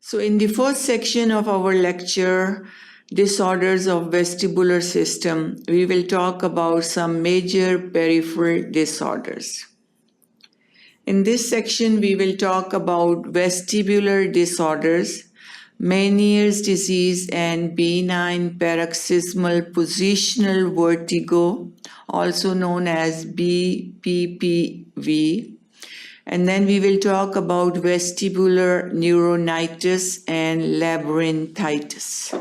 So in the first section of our lecture, Disorders of Vestibular System, we will talk about some major peripheral disorders. In this section, we will talk about vestibular disorders, Meniere's disease and benign paroxysmal positional vertigo, also known as BPPV. And then we will talk about vestibular neuronitis and labyrinthitis.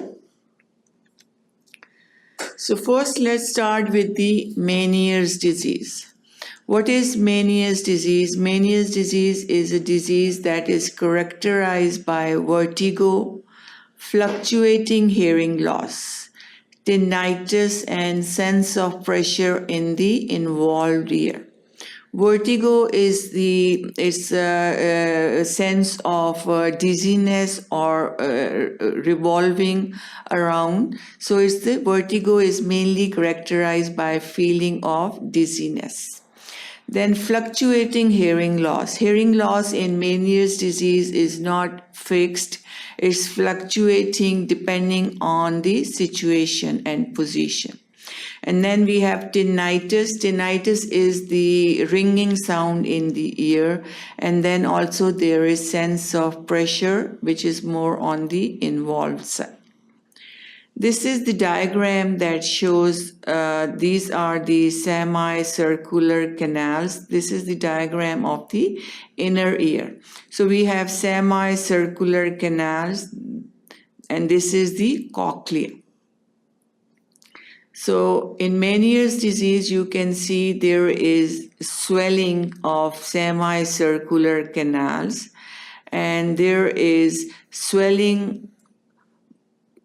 So first, let's start with the Meniere's disease. What is Meniere's disease? Meniere's disease is a disease that is characterized by vertigo, fluctuating hearing loss, tinnitus, and sense of pressure in the involved ear. Vertigo is a sense of dizziness or revolving around. So the vertigo is mainly characterized by feeling of dizziness. Then fluctuating hearing loss. Hearing loss in Meniere's disease is not fixed. It's fluctuating depending on the situation and position. And then we have tinnitus. Tinnitus is the ringing sound in the ear. And then also there is sense of pressure, which is more on the involved side. This is the diagram that shows these are the semicircular canals. This is the diagram of the inner ear. So we have semicircular canals, and this is the cochlea. So in Meniere's disease, you can see there is swelling of semicircular canals, and there is swelling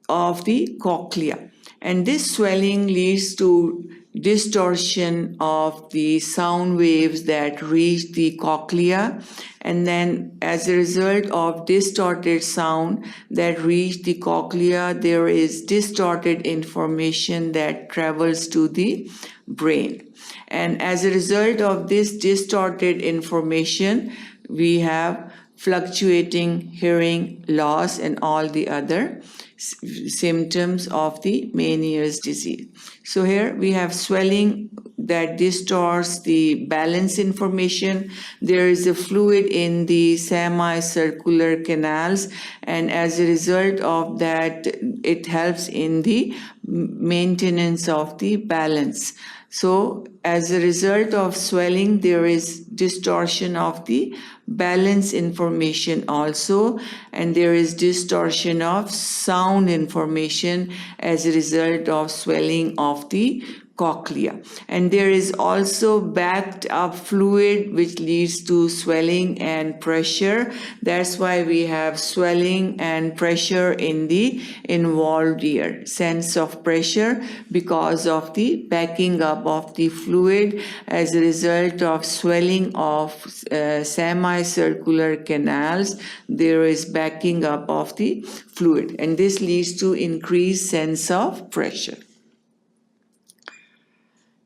of the cochlea. And this swelling leads to distortion of the sound waves that reach the cochlea, and then as a result of distorted sound that reach the cochlea, there is distorted information that travels to the brain. And as a result of this distorted information, we have fluctuating hearing loss and all the other symptoms of the Meniere's disease. So here we have swelling that distorts the balance information. There is a fluid in the semicircular canals, and as a result of that, it helps in the maintenance of the balance. So as a result of swelling, there is distortion of the balance information also, and there is distortion of sound information as a result of swelling of the cochlea. And there is also backed up fluid which leads to swelling and pressure. That's why we have swelling and pressure in the involved ear. Sense of pressure because of the backing up of the fluid as a result of swelling of semicircular canals. There is backing up of the fluid, and this leads to increased sense of pressure.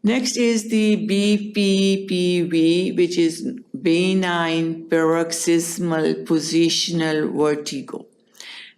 Next is the BPPV, which is benign paroxysmal positional vertigo.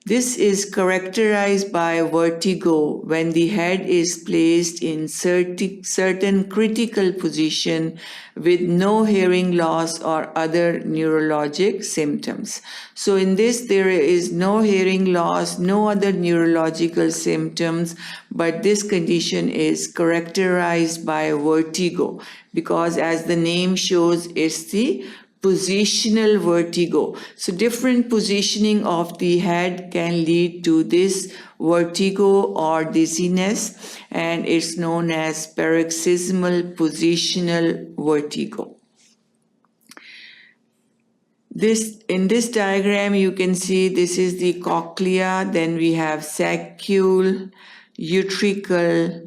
This is characterized by vertigo when the head is placed in certain critical position with no hearing loss or other neurologic symptoms. So in this, there is no hearing loss, no other neurological symptoms, but this condition is characterized by vertigo because, as the name shows, it's the positional vertigo. So different positioning of the head can lead to this vertigo or dizziness, and it's known as paroxysmal positional vertigo. In this diagram, you can see this is the cochlea, then we have saccule, utricle,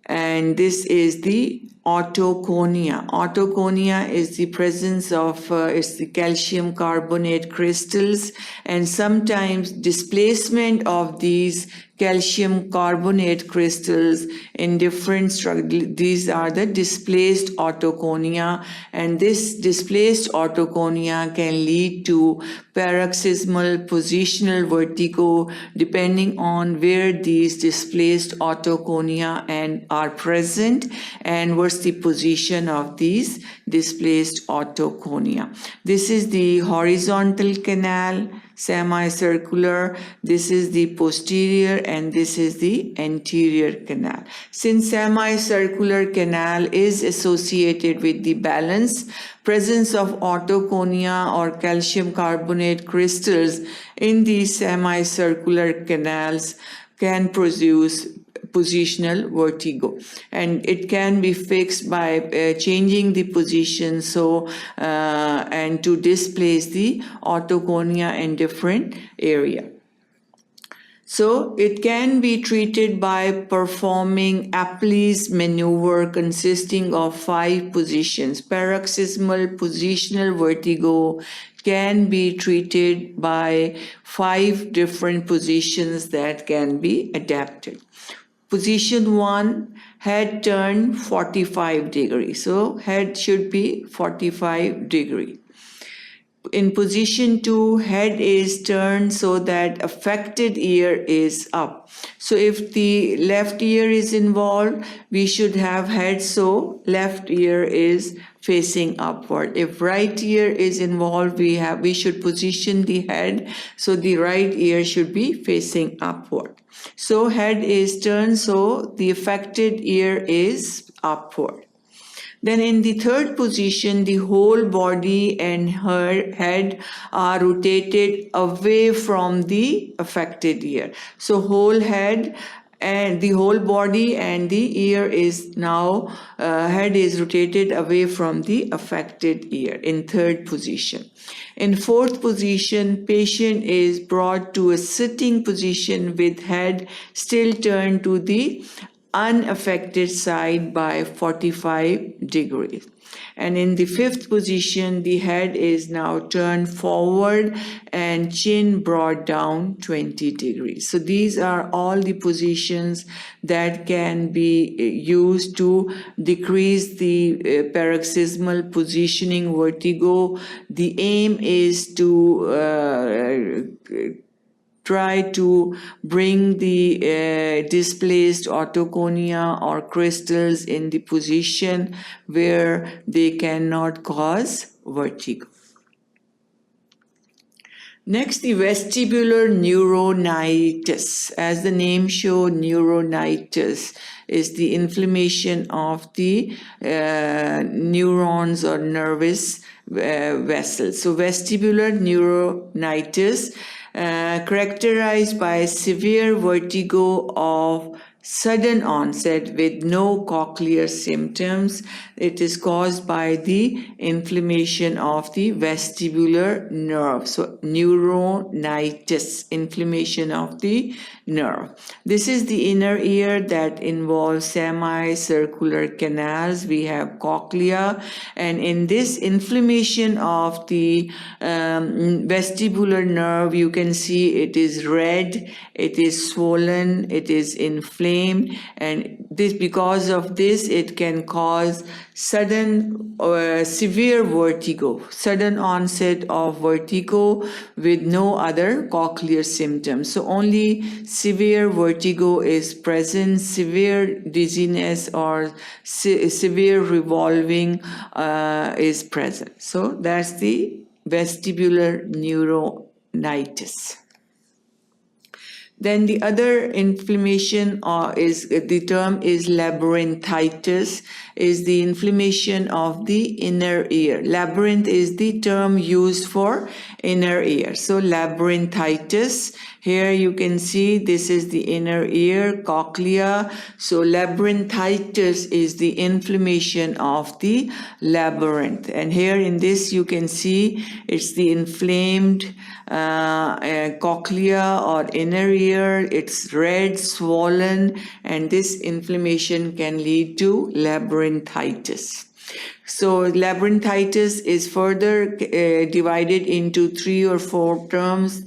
and this is the autoconia. Autoconia is the presence of it's the calcium carbonate crystals, and sometimes displacement of these calcium carbonate crystals in different structures. These are the displaced autoconia, and this displaced autoconia can lead to paroxysmal positional vertigo depending on where these displaced autoconia and are present and what's the position of these displaced autoconia. This is the horizontal canal, semicircular. This is the posterior and this is the anterior canal. Since semicircular canal is associated with the balance, presence of autoconia or calcium carbonate crystals in these semicircular canals can produce positional vertigo, and it can be fixed by changing the position and to displace the autoconia in different area. So it can be treated by performing Apley's maneuver consisting of 5 positions. Paroxysmal positional vertigo can be treated by 5 different positions that can be adapted. Position 1, head turn 45 degrees. So head should be 45 degrees. In position 2, head is turned so that affected ear is up. So if the left ear is involved, we should have head so left ear is facing upward. If right ear is involved, we should position the head so the right ear should be facing upward. So head is turned so the affected ear is upward. Then in the third position, the whole body and her head are rotated away from the affected ear. So whole head and the whole body and the ear is now, head is rotated away from the affected ear in third position. In fourth position, patient is brought to a sitting position with head still turned to the unaffected side by 45 degrees. And in the fifth position, the head is now turned forward and chin brought down 20 degrees. So these are all the positions that can be used to decrease the paroxysmal positioning vertigo. The aim is to try to bring the displaced autoconia or crystals in the position where they cannot cause vertigo. Next, the vestibular neuronitis. As the name shows, neuronitis is the inflammation of the neurons or nervous vessels. So vestibular neuronitis characterized by severe vertigo of sudden onset with no cochlear symptoms. It is caused by the inflammation of the vestibular nerve. So neuronitis, inflammation of the nerve. This is the inner ear that involves semicircular canals. We have cochlea, and in this inflammation of the vestibular nerve, you can see it is red, it is swollen, it is inflamed, and this, because of this, it can cause sudden severe vertigo, sudden onset of vertigo with no other cochlear symptoms. So only severe vertigo is present, severe dizziness or severe revolving is present. So that's the vestibular neuronitis. Then the other inflammation is, the term is labyrinthitis, is the inflammation of the inner ear. Labyrinth is the term used for inner ear. So labyrinthitis, here you can see this is the inner ear, cochlea. So labyrinthitis is the inflammation of the labyrinth. And here in this you can see it's the inflamed cochlea or inner ear clear, it's red, swollen, and this inflammation can lead to labyrinthitis. So labyrinthitis is further divided into 3 or 4 terms.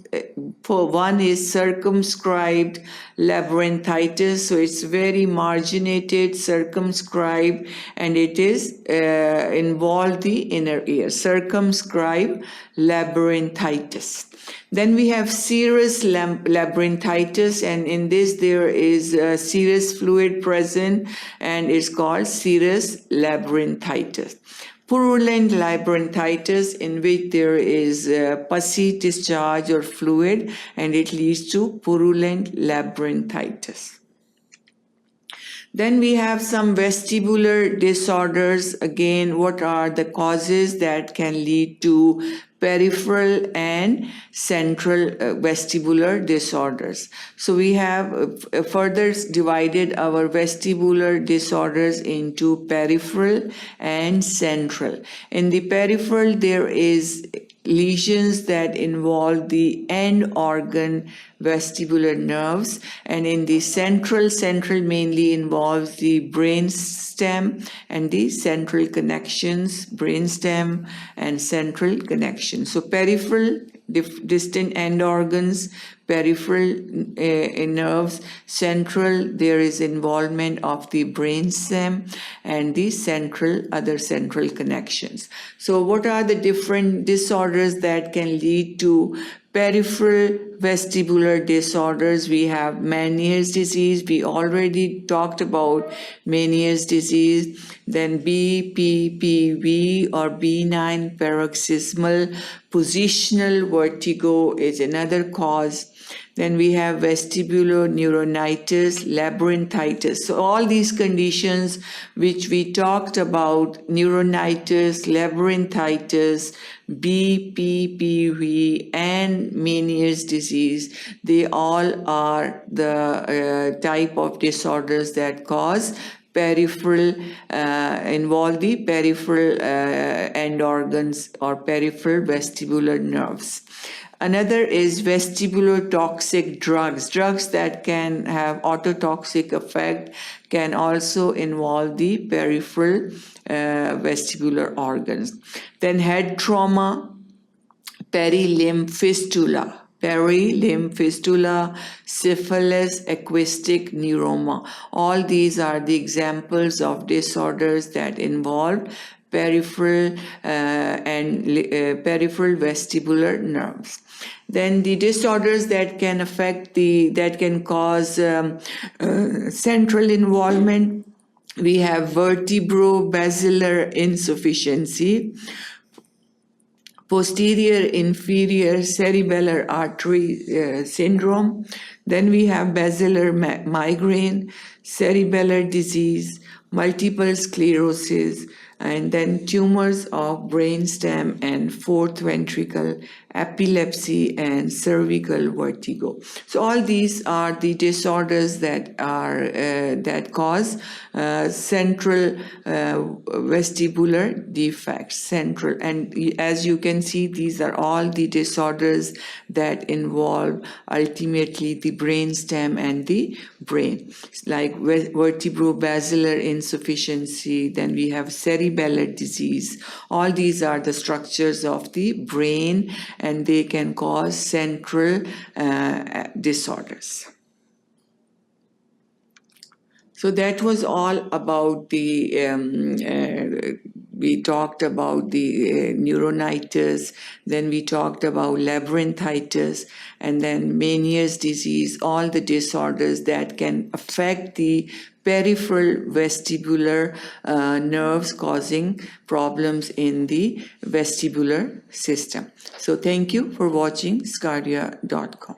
For one is circumscribed labyrinthitis, so it's very marginated, circumscribed, and it is involved the inner ear. Circumscribed labyrinthitis. Then we have serous labyrinthitis, and in this there is serous fluid present, and it's called serous labyrinthitis. Purulent labyrinthitis, in which there is pussy discharge or fluid, and it leads to purulent labyrinthitis. Then we have some vestibular disorders. Again, what are the causes that can lead to peripheral and central vestibular disorders? So we have further divided our vestibular disorders into peripheral and central. In the peripheral, there is lesions that involve the end organ vestibular nerves, and in the central mainly involves the brain stem and the central connections, brain stem and central connections. So peripheral, distant end organs, peripheral nerves, central, there is involvement of the brain stem and the other central connections. So what are the different disorders that can lead to peripheral vestibular disorders? We have Meniere's disease. We already talked about Meniere's disease. Then BPPV or benign paroxysmal positional vertigo is another cause. Then we have vestibular neuronitis, labyrinthitis. So all these conditions which we talked about, neuronitis, labyrinthitis, BPPV and Meniere's disease, they all are the type of disorders that cause peripheral, involve the peripheral end organs or peripheral vestibular nerves. Another is vestibular toxic drugs. Drugs that can have ototoxic effect can also involve the peripheral vestibular organs. Then head trauma, perilymph fistula, syphilis, acoustic, neuroma. All these are the examples of disorders that involve peripheral peripheral vestibular nerves. Then the disorders that can cause central involvement, we have vertebro-basilar insufficiency, posterior inferior cerebellar artery syndrome. Then we have basilar migraine, cerebellar disease, multiple sclerosis, and then tumors of brainstem and fourth ventricle, epilepsy, and cervical vertigo. So all these are the disorders that cause central vestibular defects. Central, and as you can see, these are all the disorders that involve ultimately the brainstem and the brain, like vertebro-basilar insufficiency. Then we have cerebellar disease. All these are the structures of the brain, and they can cause central disorders. So that was all about the, we talked about the neuronitis, then we talked about labyrinthitis, and then Meniere's disease, all the disorders that can affect the peripheral vestibular nerves, causing problems in the vestibular system. So thank you for watching sqadia.com.